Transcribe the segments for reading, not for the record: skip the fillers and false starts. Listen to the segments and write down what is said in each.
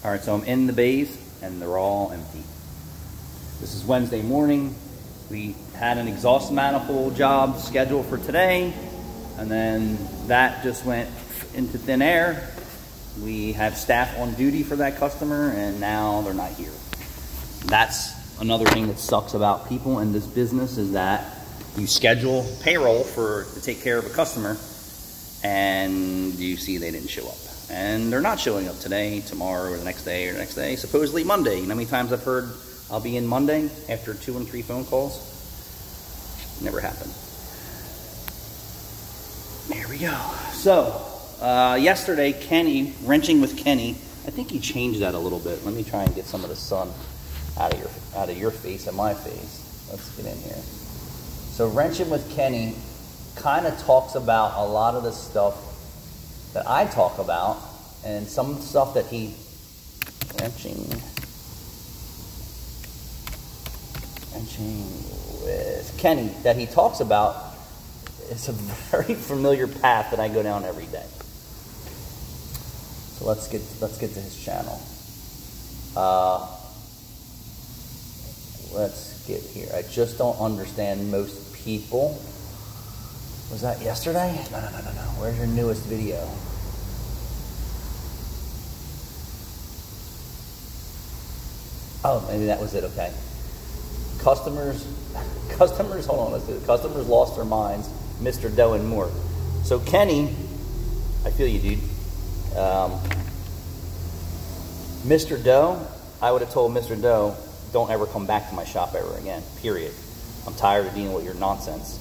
All right, so I'm in the bays and they're all empty. This is Wednesday morning. We had an exhaust manifold job scheduled for today, and then that just went into thin air. We have staff on duty for that customer, and now they're not here. That's another thing that sucks about people in this business, is that you schedule payroll to take care of a customer, and you see they didn't show up. And they're not showing up today, tomorrow, or the next day, or the next day. Supposedly Monday. You know how many times I've heard I'll be in Monday after 2 and 3 phone calls? Never happened. There we go. So, yesterday, Kenny, wrenching with Kenny, I think he changed that a little bit. Let me try and get some of the sun out of your face and my face. Let's get in here. So, wrenching with Kenny kind of talks about a lot of the stuff that I talk about, and some stuff that he wrenching with Kenny that he talks about. It's a very familiar path that I go down every day. So let's get to his channel. Let's get here. I just don't understand most people. Was that yesterday? No. Where's your newest video? Oh, maybe that was it. Okay. Customers, hold on, let's do it. Customers lost their minds, Mr. Doe and more. So Kenny, I feel you, dude. Mr. Doe, I would have told Mr. Doe, don't ever come back to my shop ever again, period. I'm tired of dealing with your nonsense.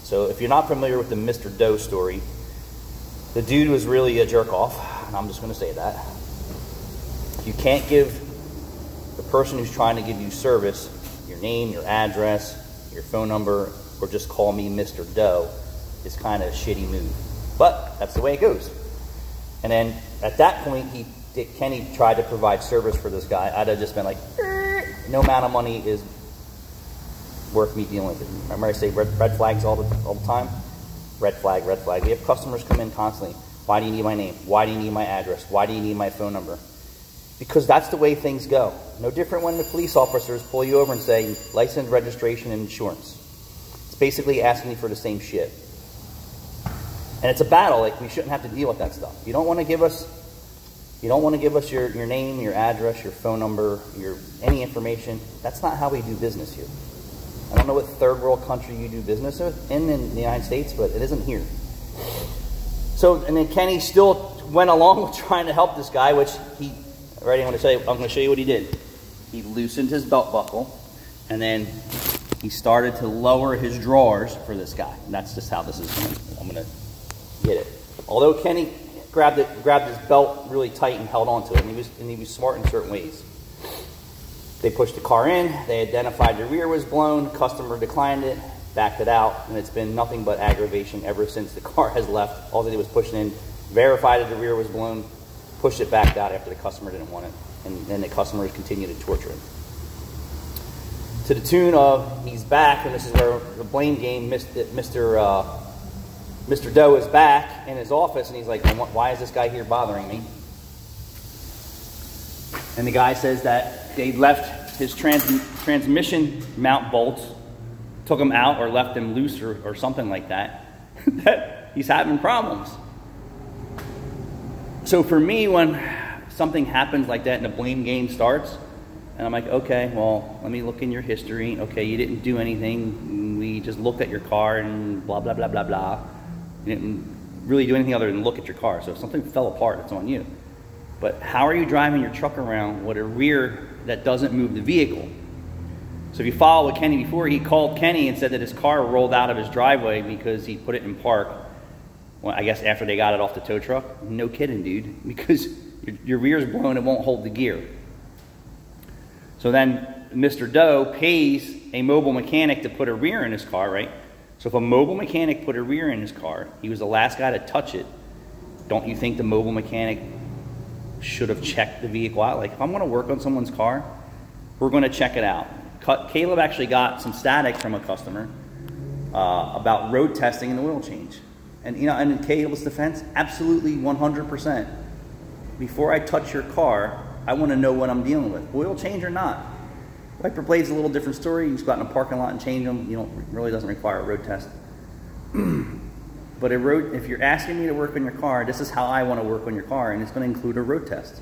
So if you're not familiar with the Mr. Doe story, the dude was really a jerk off, and I'm just going to say that. You can't give the person who's trying to give you service your name, your address, your phone number, or just call me Mr. Doe. Is kind of a shitty move, but that's the way it goes. And then at that point, Kenny tried to provide service for this guy. I'd have just been like, no amount of money is worth me dealing with it. Remember I say red flags all the time? Red flag, red flag. We have customers come in constantly. Why do you need my name? Why do you need my address? Why do you need my phone number? Because that's the way things go. No different when the police officers pull you over and say, license, registration, and insurance. It's basically asking you for the same shit. And it's a battle. Like, we shouldn't have to deal with that stuff. You don't want to give us your name, your address, your phone number, any information. That's not how we do business here. I don't know what third world country you do business in the United States, but it isn't here. So, and then Kenny still went along with trying to help this guy, which I'm going to show you what he did. He loosened his belt buckle, and then he started to lower his drawers for this guy. And that's just how this is going. I'm going to get it. Although Kenny grabbed his belt really tight and held onto it, and he was smart in certain ways. They pushed the car in, they identified the rear was blown, customer declined it, backed it out, and it's been nothing but aggravation ever since the car has left. All they did was push it in, verified that the rear was blown, pushed it back out after the customer didn't want it, and then the customer continued to torture him. To the tune of, he's back, and this is where the blame game, Mr. Doe is back in his office, and he's like, why is this guy here bothering me? And the guy says that they left his transmission mount bolts, took them out or left them loose or something like that, that he's having problems. So for me, when something happens like that and the blame game starts, and I'm like, okay, well, let me look in your history. Okay, you didn't do anything. We just looked at your car and blah, blah, blah, blah, blah. You didn't really do anything other than look at your car. So if something fell apart, it's on you. But how are you driving your truck around with a rear that doesn't move the vehicle? So if you follow with Kenny before, he called Kenny and said that his car rolled out of his driveway because he put it in park. Well, I guess after they got it off the tow truck. No kidding, dude. Because your rear's blown, it won't hold the gear. So then Mr. Doe pays a mobile mechanic to put a rear in his car, right? So if a mobile mechanic put a rear in his car, he was the last guy to touch it. Don't you think the mobile mechanic should have checked the vehicle out? Like, if I'm going to work on someone's car, we're going to check it out. Caleb actually got some static from a customer about road testing and oil change. And, you know, and in Caleb's defense, absolutely 100%. before I touch your car, I want to know what I'm dealing with. Oil change or not. Wiper blade's a little different story. You just go out in a parking lot and change them. Really doesn't require a road test. But if you're asking me to work on your car, this is how I want to work on your car, and it's going to include a road test.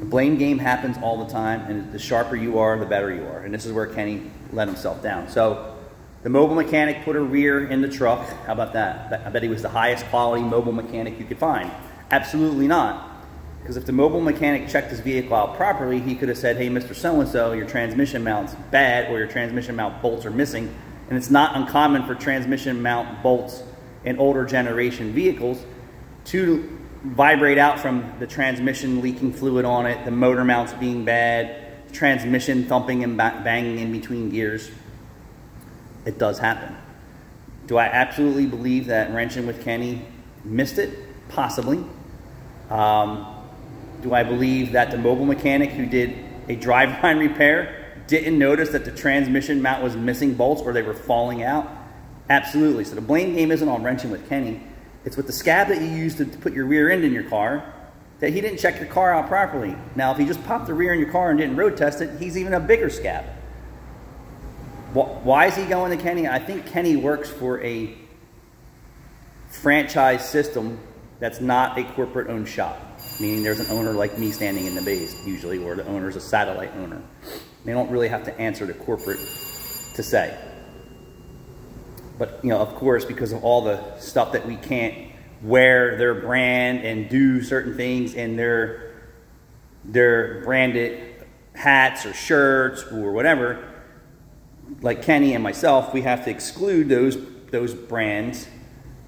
The blame game happens all the time, and the sharper you are, the better you are. And this is where Kenny let himself down. So the mobile mechanic put a rear in the truck. How about that? I bet he was the highest quality mobile mechanic you could find. Absolutely not. Because if the mobile mechanic checked his vehicle out properly, he could have said, hey, Mr. So-and-so, your transmission mount's bad, or your transmission mount bolts are missing. And it's not uncommon for transmission mount bolts in older generation vehicles to vibrate out from the transmission leaking fluid on it, the motor mounts being bad, transmission thumping and banging in between gears. It does happen. Do I absolutely believe that Wrenching with Kenny missed it? Possibly. Do I believe that the mobile mechanic who did a driveline repair didn't notice that the transmission mount was missing bolts or they were falling out? Absolutely. So the blame game isn't on Wrenching with Kenny. It's with the scab that you used to put your rear end in your car, that he didn't check your car out properly. Now, if he just popped the rear in your car and didn't road test it, he's even a bigger scab. Why is he going to Kenny? I think Kenny works for a franchise system that's not a corporate-owned shop. Meaning there's an owner like me standing in the base, usually, or the owner's a satellite owner. They don't really have to answer to corporate to say. But, of course, because of all the stuff that we can't wear their brand and do certain things in their branded hats or shirts or whatever, like Kenny and myself, we have to exclude those brands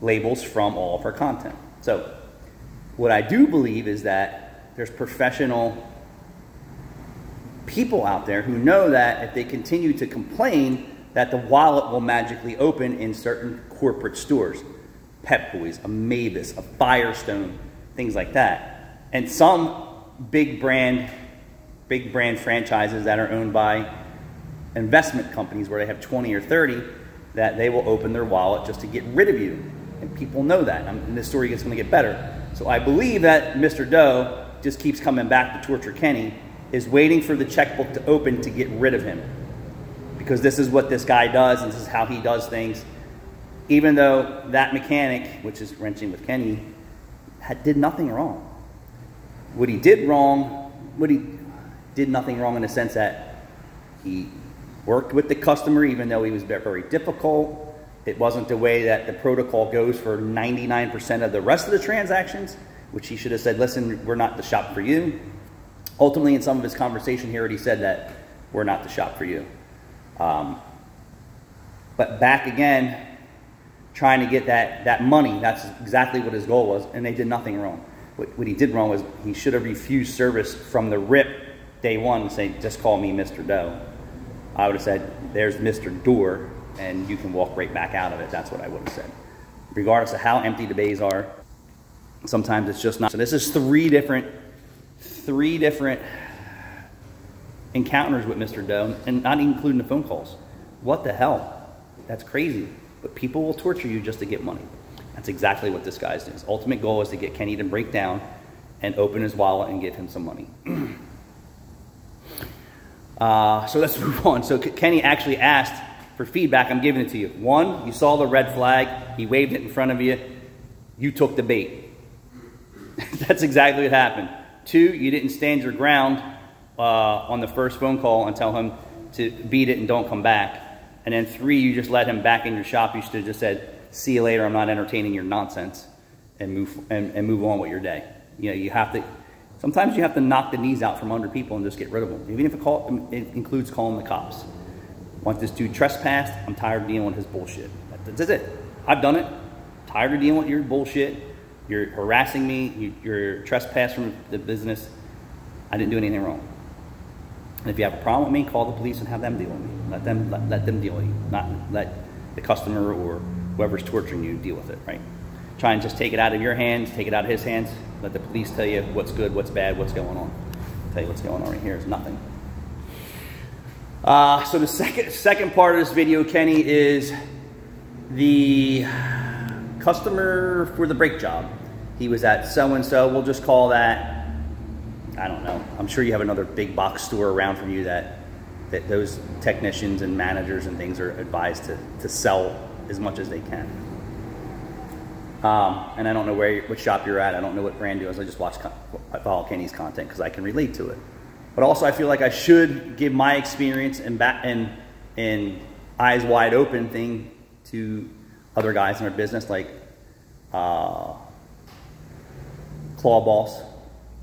labels from all of our content. So what I do believe is that there's professional people out there who know that if they continue to complain, that the wallet will magically open in certain corporate stores. Pep Boys, a Mavis, a Firestone, things like that. And some big brand franchises that are owned by investment companies where they have 20 or 30, that they will open their wallet just to get rid of you. And people know that. And this story is going to get better. So I believe that Mr. Doe just keeps coming back to torture Kenny, is waiting for the checkbook to open to get rid of him. Because this is what this guy does, and this is how he does things. Even though that mechanic, which is Wrenching with Kenny, did nothing wrong. What he did nothing wrong in the sense that he worked with the customer, even though he was very difficult. It wasn't the way that the protocol goes for 99% of the rest of the transactions, which he should have said, listen, we're not the shop for you. Ultimately, in some of his conversation here, he said that we're not the shop for you. But back again, trying to get that money, that's exactly what his goal was, and they did nothing wrong. What he did wrong was he should have refused service from the rip day one and say, just call me Mr. Doe. I would have said, there's Mr. Door, and you can walk right back out of it. That's what I would have said. Regardless of how empty the bays are, sometimes it's just not. So this is three different encounters with Mr. Doe, and not including the phone calls. What the hell? That's crazy. But people will torture you just to get money. That's exactly what this guy's doing. His ultimate goal is to get Kenny to break down and open his wallet and give him some money. So let's move on. So Kenny actually asked for feedback. I'm giving it to you. One, you saw the red flag. He waved it in front of you. You took the bait. That's exactly what happened. Two, you didn't stand your ground on the first phone call and tell him to beat it and don't come back. And then three, you just let him back in your shop. You should have just said, see you later, I'm not entertaining your nonsense, and move on with your day. You have to, sometimes you have to knock the knees out from under people and just get rid of them. Even if it includes calling the cops. Want this dude trespassed? I'm tired of dealing with his bullshit. That's it. I've done it. Tired of dealing with your bullshit. You're harassing me. You're trespassing from the business. I didn't do anything wrong. And if you have a problem with me, call the police and have them deal with me. Let them deal with you. Not let the customer or whoever's torturing you deal with it, right? Try and just take it out of your hands, take it out of his hands. Let the police tell you what's good, what's bad, what's going on. I'll tell you what's going on right here is nothing. So the second part of this video, Kenny, is the customer for the brake job. he was at so-and-so. We'll just call that, I don't know. I'm sure you have another big box store around from you that those technicians and managers and things are advised to sell as much as they can. And I don't know what shop you're at. I don't know what brand you is. I just I follow Kenny's content because I can relate to it. But also I feel like I should give my experience and eyes wide open thing to other guys in our business, like Claw Boss.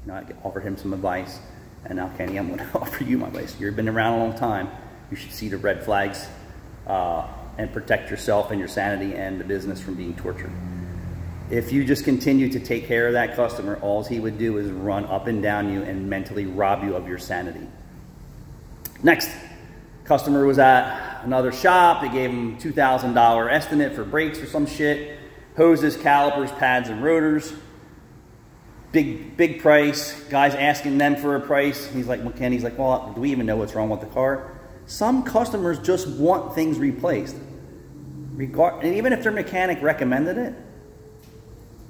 You know, I offered him some advice, and now Kenny, I'm going to offer you my advice. You've been around a long time. You should see the red flags and protect yourself and your sanity and the business from being tortured. If you just continue to take care of that customer, all he would do is run up and down you and mentally rob you of your sanity. Next, customer was at another shop. They gave him $2,000 estimate for brakes or some shit. Hoses, calipers, pads, and rotors. Big price. Guy's asking them for a price. He's like, Kenny's like, well, do we even know what's wrong with the car? Some customers just want things replaced. And even if their mechanic recommended it,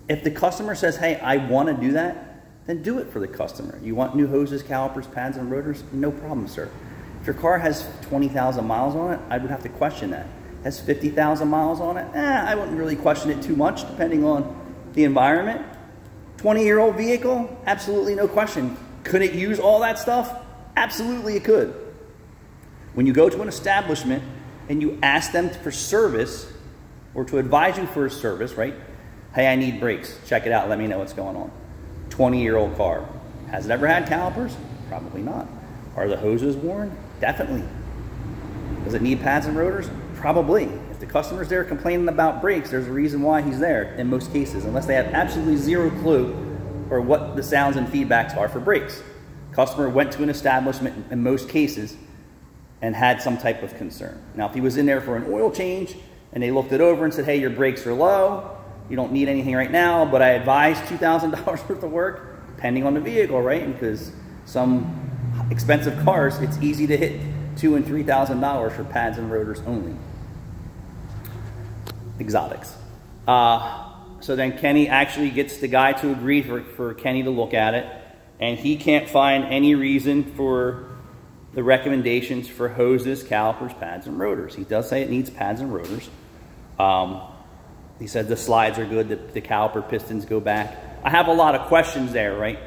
if the customer says, hey, I want to do that, then do it for the customer. You want new hoses, calipers, pads, and rotors? No problem, sir. If your car has 20,000 miles on it, I would have to question that. Has 50,000 miles on it? I wouldn't really question it too much, depending on the environment. 20-year-old vehicle? Absolutely no question. Could it use all that stuff? Absolutely it could. When you go to an establishment and you ask them for service or to advise you for a service, right? Hey, I need brakes. Check it out. Let me know what's going on. 20-year-old car. Has it ever had calipers? Probably not. Are the hoses worn? Definitely. Does it need pads and rotors? Probably. If the customer's there complaining about brakes, there's a reason why he's there in most cases, unless they have absolutely zero clue or what the sounds and feedbacks are for brakes. Customer went to an establishment in most cases and had some type of concern. Now, if he was in there for an oil change and they looked it over and said, hey, your brakes are low, you don't need anything right now, but I advise $2,000 worth of work, depending on the vehicle, right? Because some expensive cars, it's easy to hit $2,000 and $3,000 for pads and rotors only. Exotics. So then Kenny actually gets the guy to agree for Kenny to look at it, and he can't find any reason for the recommendations for hoses, calipers, pads, and rotors. He does say it needs pads and rotors. He said the slides are good, the caliper pistons go back. I have a lot of questions there, right?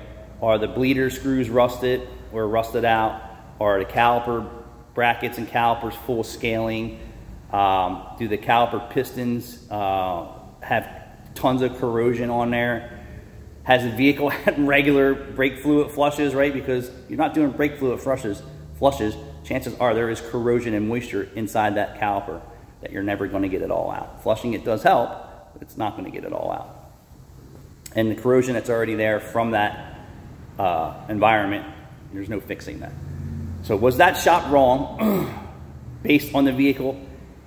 Are the bleeder screws rusted or rusted out? Are the caliper brackets and calipers full scaling? Do the caliper pistons have tons of corrosion on there? Has the vehicle had regular brake fluid flushes, right? Because you're not doing brake fluid flushes, chances are there is corrosion and moisture inside that caliper that you're never going to get it all out. Flushing it does help, but it's not going to get it all out. And the corrosion that's already there from that environment, there's no fixing that. So was that shop wrong based on the vehicle?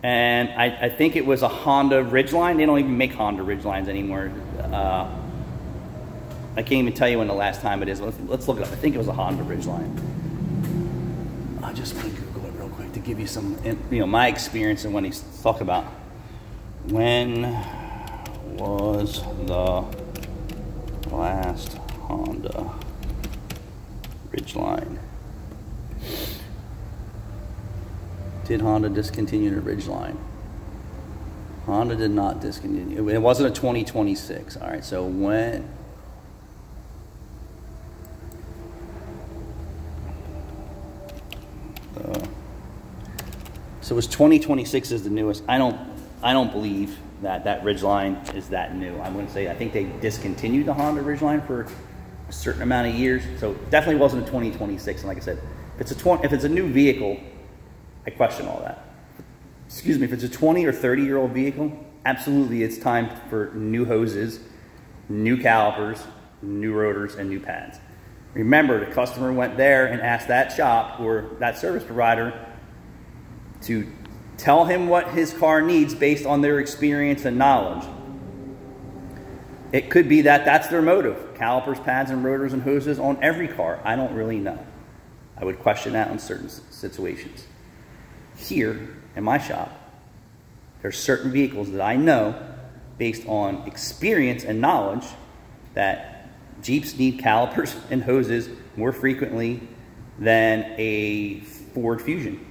And I think it was a Honda Ridgeline. They don't even make Honda Ridgelines anymore. I can't even tell you when the last time it is. Let's look it up. I think it was a Honda Ridgeline. I just want to Google it real quick to give you some, my experience and when he's talking about when was the last Honda Ridgeline. Did Honda discontinue the Ridgeline? Honda did not discontinue. It wasn't a 2026. All right, so when? So it was 2026 is the newest. I don't believe that Ridgeline is that new. I'm going to say I think they discontinued the Honda Ridgeline for a certain amount of years. So it definitely wasn't a 2026. And like I said, if it's a new vehicle, I question all that. Excuse me, if it's a 20 or 30-year-old vehicle, absolutely it's time for new hoses, new calipers, new rotors, and new pads. Remember, the customer went there and asked that shop or that service provider to tell him what his car needs based on their experience and knowledge. It could be that that's their motive. Calipers, pads, and rotors and hoses on every car. I don't really know. I would question that in certain situations. Here in my shop, there's certain vehicles that I know based on experience and knowledge that Jeeps need calipers and hoses more frequently than a Ford Fusion.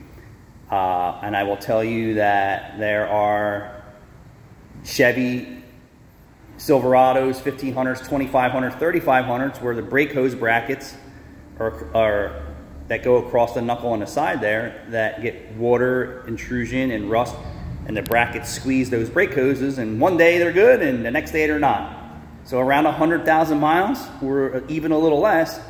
And I will tell you that there are Chevy Silverados, 1500s, 2500s, 3500s, where the brake hose brackets are that go across the knuckle on the side there that get water intrusion and rust, and the brackets squeeze those brake hoses, and one day they're good and the next day they're not. So around 100,000 miles, or even a little less,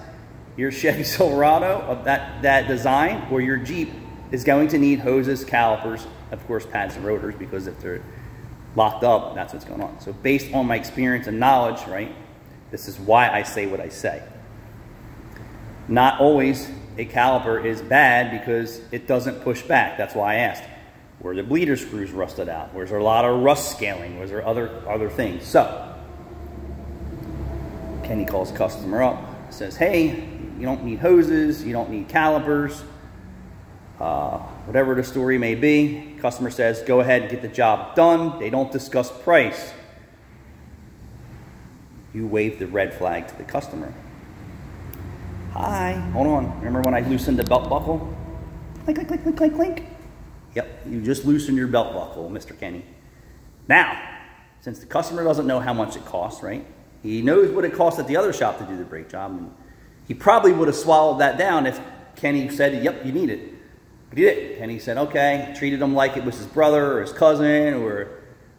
your Chevy Silverado of that design, or your Jeep, is going to need hoses, calipers, of course pads and rotors, because if they're locked up, that's what's going on. So based on my experience and knowledge, right, this is why I say what I say. Not always a caliper is bad because it doesn't push back. That's why I asked. Were the bleeder screws rusted out? Was there a lot of rust scaling? Was there other things? So Kenny calls the customer up, says, hey, you don't need hoses, you don't need calipers, whatever the story may be. Customer says, go ahead and get the job done. They don't discuss price. You wave the red flag to the customer. Hi, hold on. Remember when I loosened the belt buckle? Clink, clink, clink, clink, clink, clink. Yep, you just loosened your belt buckle, Mr. Kenny. Now, since the customer doesn't know how much it costs, right? He knows what it costs at the other shop to do the brake job. And he probably would have swallowed that down if Kenny said, yep, you need it. But he didn't. Kenny said, okay, treated him like it was his brother or his cousin or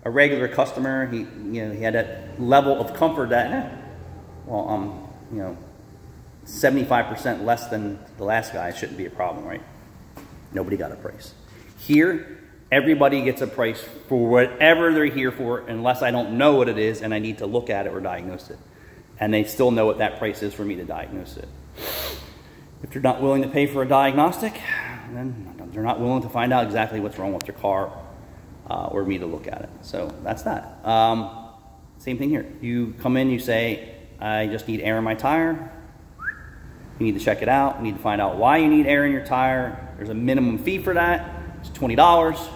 a regular customer. He had that level of comfort that, well, I'm, 75% less than the last guy. It shouldn't be a problem, right? Nobody got a price. Here, everybody gets a price for whatever they're here for, unless I don't know what it is and I need to look at it or diagnose it. And they still know what that price is for me to diagnose it. If they're not willing to pay for a diagnostic, then they're not willing to find out exactly what's wrong with their car or me to look at it. So that's that. Same thing here. You come in, you say, I just need air in my tire. You need to check it out. You need to find out why you need air in your tire. There's a minimum fee for that. It's $20.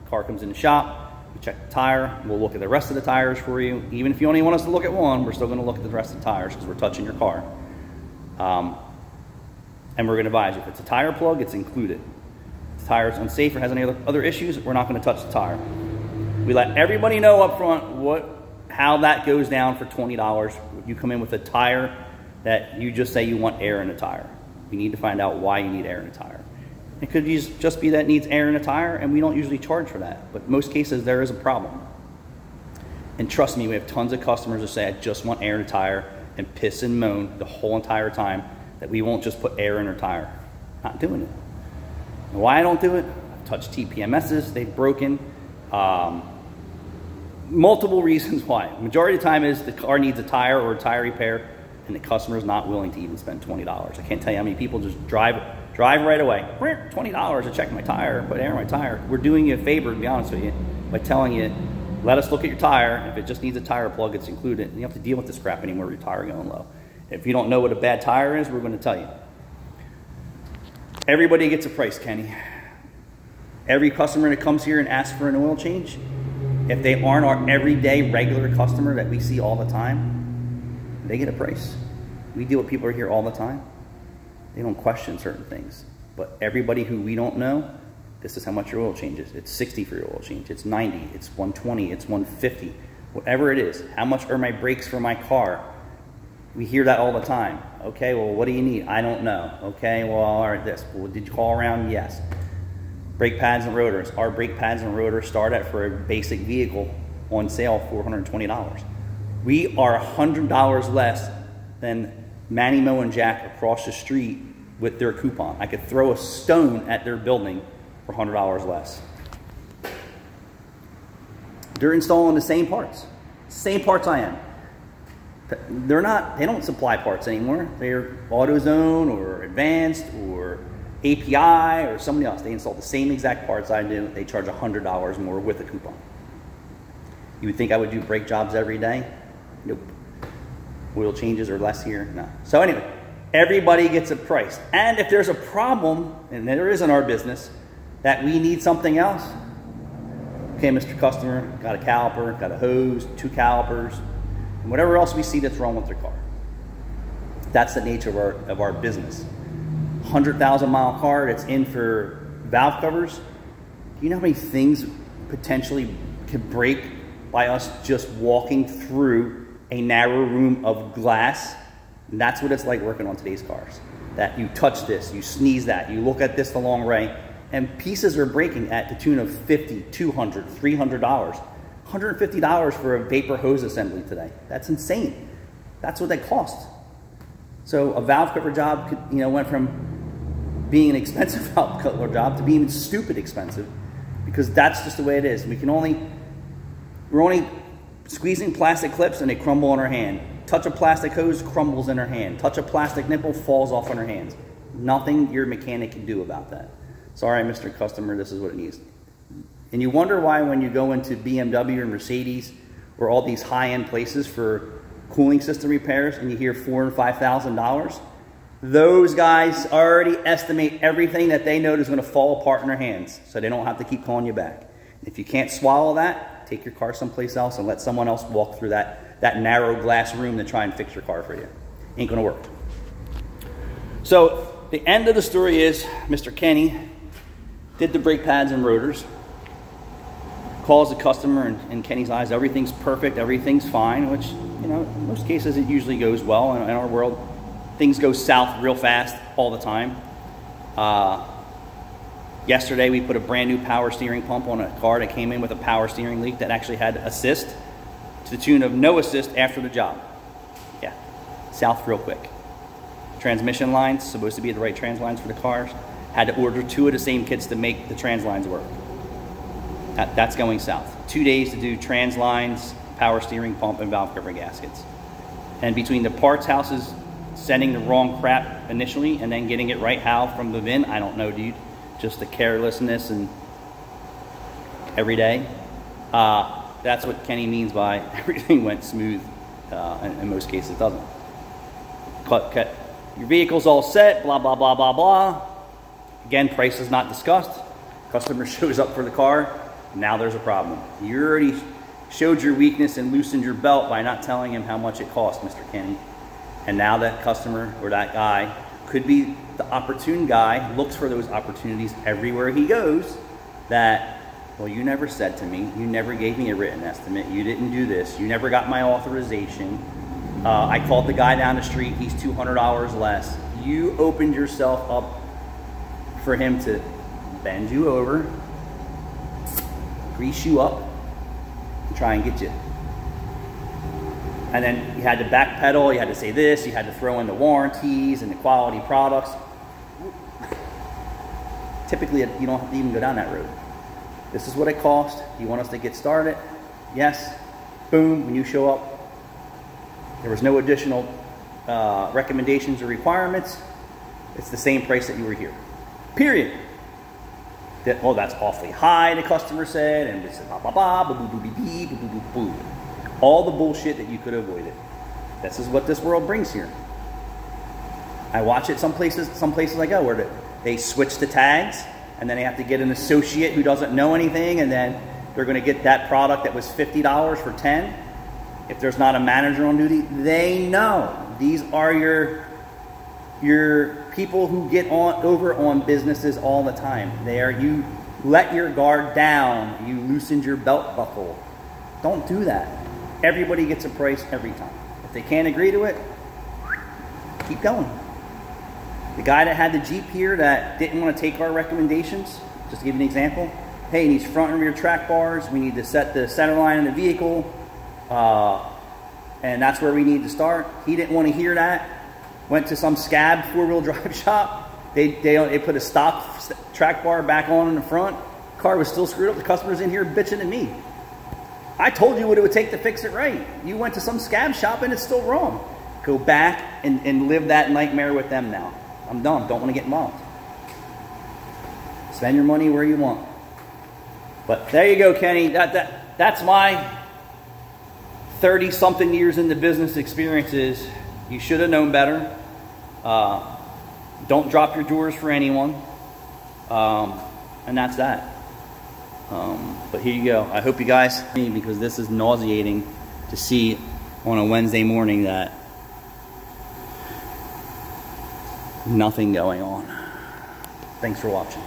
Car comes in the shop. We check the tire. We'll look at the rest of the tires for you. Even if you only want us to look at one, we're still going to look at the rest of the tires because we're touching your car. And we're going to advise you. If it's a tire plug, it's included. If the tire is unsafe or has any other issues, we're not going to touch the tire. We let everybody know up front how that goes down for $20. You come in with a tire that you just say you want air in the tire. We need to find out why you need air in the tire. It could just be that it needs air in the tire, and we don't usually charge for that. But in most cases, there is a problem. And trust me, we have tons of customers who say, I just want air in the tire, and piss and moan the whole entire time that we won't just put air in their tire. Not doing it. And why I don't do it? I've touched TPMSs, they've broken. Multiple reasons why. Majority of the time is the car needs a tire or a tire repair, and the customer is not willing to even spend $20. I can't tell you how many people just drive right away. $20 to check my tire, put air in my tire. We're doing you a favor, to be honest with you, by telling you, let us look at your tire. If it just needs a tire plug, it's included. And you don't have to deal with this crap anymore with your tire going low. If you don't know what a bad tire is, we're going to tell you. Everybody gets a price, Kenny. Every customer that comes here and asks for an oil change, if they aren't our everyday regular customer that we see all the time, they get a price. We deal with people who are here all the time. They don't question certain things. But everybody who we don't know, this is how much your oil change is. It's 60 for your oil change. It's 90. It's 120. It's 150. Whatever it is. How much are my brakes for my car? We hear that all the time. Okay, well, what do you need? I don't know. Okay, well, all right, this. Well, did you call around? Yes. Brake pads and rotors. Our brake pads and rotors start at, for a basic vehicle on sale, $420. We are $100 less than Manny, Mo, and Jack across the street with their coupon. I could throw a stone at their building for $100 less. They're installing the same parts. Same parts I am. They don't supply parts anymore. They're AutoZone or Advanced or API or somebody else. They install the same exact parts I do. They charge $100 more with a coupon. You would think I would do brake jobs every day? Nope. Oil changes are less here? No. So anyway, everybody gets a price. And if there's a problem, and there is in our business, that we need something else, okay, Mr. Customer, got a caliper, got a hose, 2 calipers, and whatever else we see that's wrong with their car. That's the nature of our business. 100,000 mile car that's in for valve covers. Do you know how many things potentially could break by us just walking through a narrow room of glass? And that's what it's like working on today's cars. That you touch this, you sneeze that, you look at this the long way, and pieces are breaking at the tune of $50, $200, $300. $150 for a vapor hose assembly today. That's insane. That's what they cost. So a valve cover job could, went from being an expensive valve cover job to being stupid expensive, because that's just the way it is. We're only squeezing plastic clips and they crumble in our hand. Touch a plastic hose, crumbles in our hand. Touch a plastic nipple, falls off in our hands. Nothing your mechanic can do about that. Sorry, Mr. Customer, this is what it needs. And you wonder why when you go into BMW or Mercedes or all these high-end places for cooling system repairs and you hear $4,000 and $5,000, those guys already estimate everything that they know is going to fall apart in their hands, so they don't have to keep calling you back. If you can't swallow that, take your car someplace else and let someone else walk through that narrow glass room to try and fix your car for you. Ain't gonna work. So the end of the story is Mr. Kenny did the brake pads and rotors, calls the customer, and in Kenny's eyes everything's perfect, everything's fine, which, in most cases it usually goes well. In our world, things go south real fast all the time. Yesterday we put a brand new power steering pump on a car that came in with a power steering leak that actually had assist, to the tune of no assist after the job. Yeah, south real quick. Transmission lines, supposed to be the right trans lines for the cars, had to order 2 of the same kits to make the trans lines work. That's going south. 2 days to do trans lines, power steering pump, and valve cover gaskets. And between the parts houses sending the wrong crap initially and then getting it right how from the VIN, I don't know, dude. Just the carelessness and every day. That's what Kenny means by everything went smooth. In most cases, it doesn't. Cut. Your vehicle's all set, blah, blah, blah, blah, blah. Again, price is not discussed. Customer shows up for the car. Now there's a problem. You already showed your weakness and loosened your belt by not telling him how much it cost, Mr. Kenny. And now that customer or that guy could be the opportune guy, looks for those opportunities everywhere he goes, that, well, you never said to me, you never gave me a written estimate, you didn't do this, you never got my authorization, I called the guy down the street, he's $200 less. You opened yourself up for him to bend you over, grease you up, and try and get you. And then you had to backpedal, you had to say this, you had to throw in the warranties and the quality products. Typically, you don't have to even go down that road. This is what it costs. You want us to get started? Yes. Boom, when you show up, there was no additional recommendations or requirements. It's the same price that you were here. Period. Oh, that's awfully high, the customer said, and this is blah, blah, blah, blah, blah, blah, blah, blah, blah, blah, blah. All the bullshit that you could have avoided. This is what this world brings here. I watch it some places I go where they switch the tags, and then they have to get an associate who doesn't know anything, and then they're going to get that product that was $50 for $10. If there's not a manager on duty, they know. These are your people who get over on businesses all the time. You let your guard down. You loosened your belt buckle. Don't do that. Everybody gets a price every time. If they can't agree to it, keep going. The guy that had the Jeep here that didn't want to take our recommendations, just to give you an example, hey, it needs front and rear track bars, we need to set the center line in the vehicle, and that's where we need to start. He didn't want to hear that. Went to some scab four-wheel drive shop. They put a stock track bar back on in the front. Car was still screwed up. The customer's in here bitching at me. I told you what it would take to fix it right. You went to some scab shop and it's still wrong. Go back and live that nightmare with them now. I'm done. Don't want to get involved. Spend your money where you want. But there you go, Kenny. That's my 30-something years in the business experiences. You should have known better. Don't drop your doors for anyone. And that's that. But here you go. I hope you guys, because this is nauseating to see on a Wednesday morning that nothing going on. Thanks for watching.